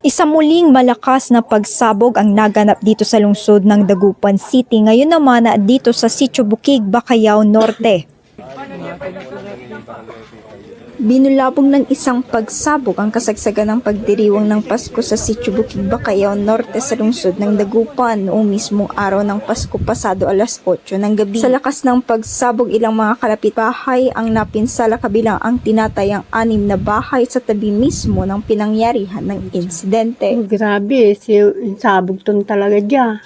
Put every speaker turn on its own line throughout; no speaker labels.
Isa muling malakas na pagsabog ang naganap dito sa lungsod ng Dagupan City. Ngayon naman dito sa Sitio Bukig, Bacayao Norte. Binulabog ng isang pagsabog ang kasagsagan ng pagdiriwang ng Pasko sa Sitio Bukig, Bacayao Norte sa lungsod ng Dagupan noong mismong araw ng Pasko pasado alas 8 ng gabi. Sa lakas ng pagsabog, ilang mga kalapit bahay ang napinsala kabilang ang tinatayang 6 na bahay sa tabi mismo ng pinangyarihan ng insidente.
Grabe, sabog ton talaga dyan.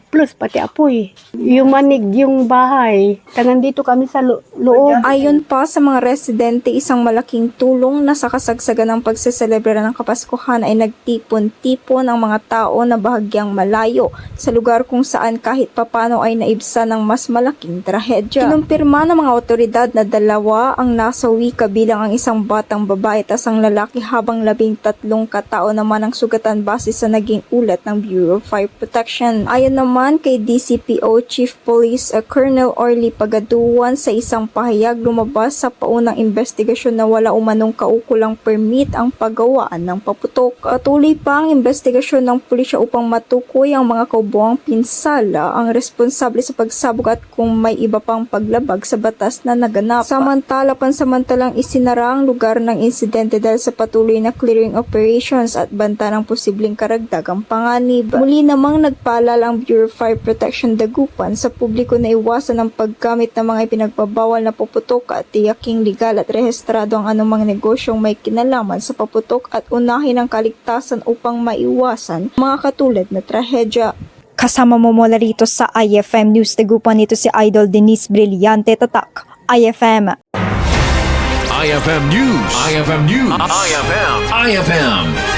Plus pati apoy. Yumanig yung bahay. Tangan dito kami sa loob.
Ayon pa sa mga residente, isang malaking tulong na sa kasagsagan ng pagseselebra ng Kapaskuhan ay nagtipon-tipon ang mga tao na bahagyang malayo sa lugar kung saan kahit papano ay naibsan ng mas malaking trahedya. Kinumpirma ng mga otoridad na 2 ang nasawi kabilang ang isang batang babae at ang lalaki habang 13 katao naman ang sugatan base sa naging ulat ng Bureau of Fire Protection. Ayon naman kay DCPO Chief Police Colonel Orly Pagaduan, sa isang pahayag lumabas sa paunang investigasyon na wala umanong kaukulang permit ang paggawaan ng paputok. Tuloy pa ang investigasyon ng pulisya upang matukoy ang mga kaubuang pinsala, ang responsable sa pagsabog at kung may iba pang paglabag sa batas na naganap. Samantala, pansamantalang isinara ang lugar ng insidente dahil sa patuloy na clearing operations at banta ng posibleng karagdagang panganib. Muli namang nagpaalala ang Bureau of Fire Protection Dagupan sa publiko na iwasan ang paggamit ng mga ipinagbabawal na paputok at tiyaking legal at rehistrado ang anumang negosyong may kinalaman sa paputok at unahin ang kaligtasan upang maiwasan mga katulad na trahedya. Kasama mo mula rito sa IFM News Dagupan, ito si Idol Denise Brillante, Tatak, IFM.
IFM News. IFM News. IFM.